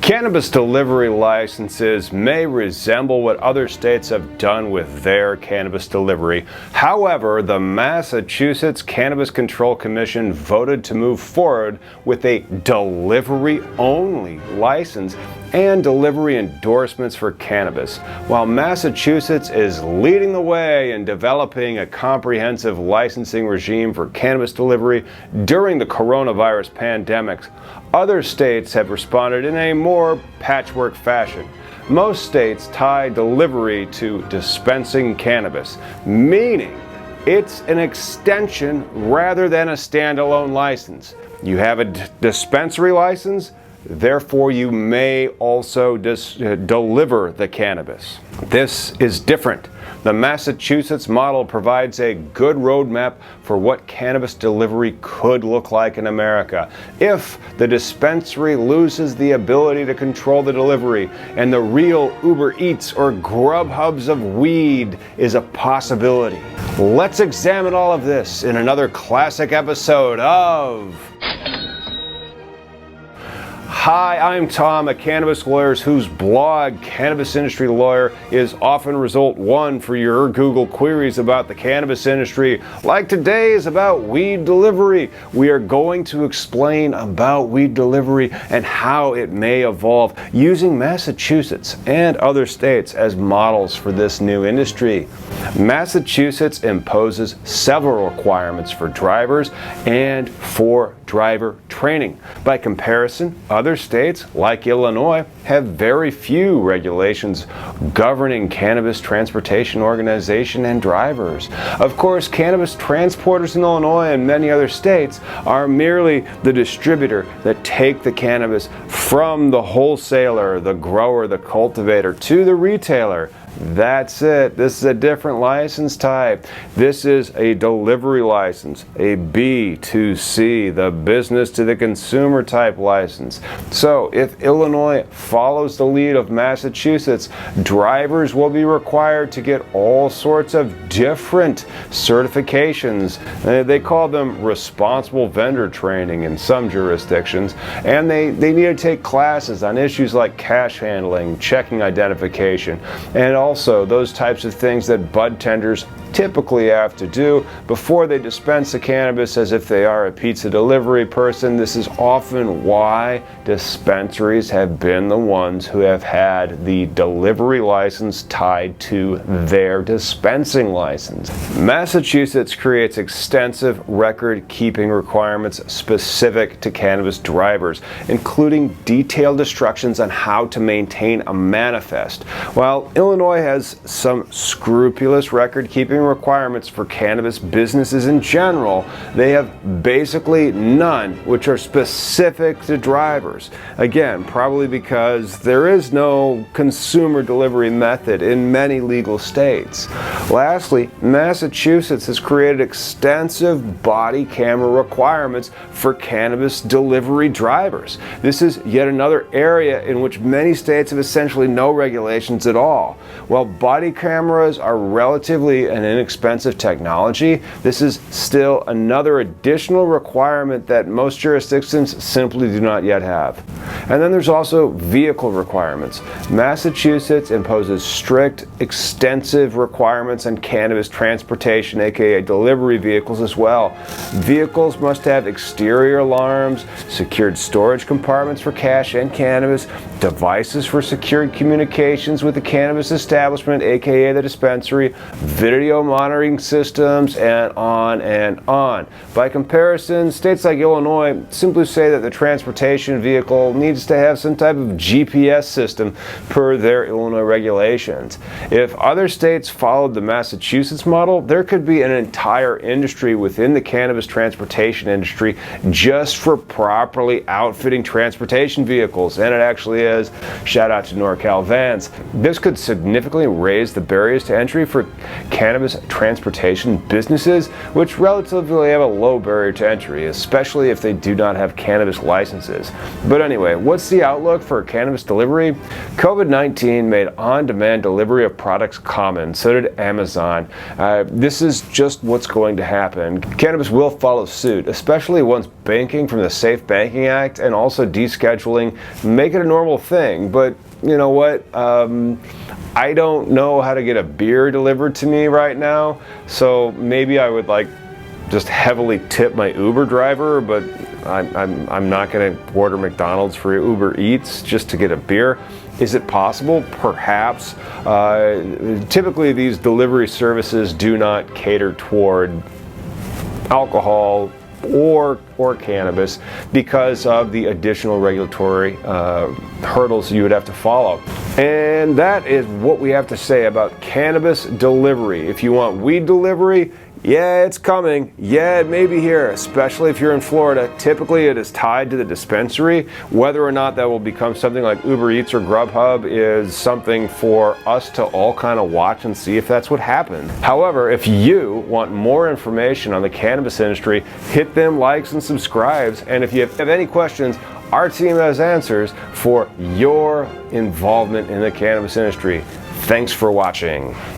Cannabis delivery licenses may resemble what other states have done with their cannabis delivery. However, the Massachusetts Cannabis Control Commission voted to move forward with a delivery-only license and delivery endorsements for cannabis, while Massachusetts is leading the way in developing a comprehensive licensing regime for cannabis delivery during the coronavirus pandemic. Other states have responded in a more patchwork fashion. Most states tie delivery to dispensing cannabis, meaning it's an extension rather than a standalone license. You have a dispensary license, therefore you may also deliver the cannabis. This is different. The Massachusetts model provides a good roadmap for what cannabis delivery could look like in America if the dispensary loses the ability to control the delivery and the real Uber Eats or Grubhubs of weed is a possibility. Let's examine all of this in another classic episode of... Hi, I'm Tom, a cannabis lawyer whose blog, Cannabis Industry Lawyer, is often result one for your Google queries about the cannabis industry. Like today is about weed delivery. We are going to explain about weed delivery and how it may evolve using Massachusetts and other states as models for this new industry. Massachusetts imposes several requirements for drivers and for driver training. By comparison, other states, like Illinois, have very few regulations governing cannabis transportation organization and drivers. Of course, cannabis transporters in Illinois and many other states are merely the distributor that take the cannabis from the wholesaler, the grower, the cultivator, to the retailer. That's it. This is a different license type. This is a delivery license, a B2C, the business to the consumer type license. So if Illinois follows the lead of Massachusetts, drivers will be required to get all sorts of different certifications. They call them responsible vendor training in some jurisdictions, and they need to take classes on issues like cash handling, checking identification, and also those types of things that bud tenders typically have to do before they dispense the cannabis as if they are a pizza delivery person. This is often why dispensaries have been the ones who have had the delivery license tied to their dispensing license. Massachusetts creates extensive record-keeping requirements specific to cannabis drivers, including detailed instructions on how to maintain a manifest, while Illinois has some scrupulous record-keeping requirements for cannabis businesses in general. They have basically none which are specific to drivers. Again, probably because there is no consumer delivery method in many legal states. Lastly, Massachusetts has created extensive body camera requirements for cannabis delivery drivers. This is yet another area in which many states have essentially no regulations at all. While body cameras are relatively an inexpensive technology, this is still another additional requirement that most jurisdictions simply do not yet have. And then there's also vehicle requirements. Massachusetts imposes strict, extensive requirements on cannabis transportation, aka delivery vehicles as well. Vehicles must have exterior alarms, secured storage compartments for cash and cannabis, devices for secured communications with the cannabis establishment, aka the dispensary, video monitoring systems, and on and on. By comparison, states like Illinois simply say that the transportation vehicle needs to have some type of GPS system per their Illinois regulations. If other states followed the Massachusetts model, there could be an entire industry within the cannabis transportation industry just for properly outfitting transportation vehicles, and it actually is. Shout out to NorCal Vans. This could significantly raise the barriers to entry for cannabis transportation businesses, which relatively have a low barrier to entry, especially if they do not have cannabis licenses. But anyway, what's the outlook for cannabis delivery? COVID-19 made on-demand delivery of products common, so did Amazon. This is just what's going to happen. Cannabis will follow suit, especially once banking from the Safe Banking Act and also descheduling make it a normal thing. But you know what? I don't know how to get a beer delivered to me right now, so maybe I would like just heavily tip my Uber driver, but I'm not going to order McDonald's for Uber Eats just to get a beer. Is it possible? Perhaps. Typically, these delivery services do not cater toward alcohol or cannabis because of the additional regulatory hurdles you would have to follow. And that is what we have to say about cannabis delivery. If you want weed delivery, yeah, it's coming. Yeah, it may be here, especially if you're in Florida. Typically, it is tied to the dispensary. Whether or not that will become something like Uber Eats or Grubhub is something for us to all kind of watch and see if that's what happens. However, if you want more information on the cannabis industry, hit them likes and subscribes. And if you have any questions, our team has answers for your involvement in the cannabis industry. Thanks for watching.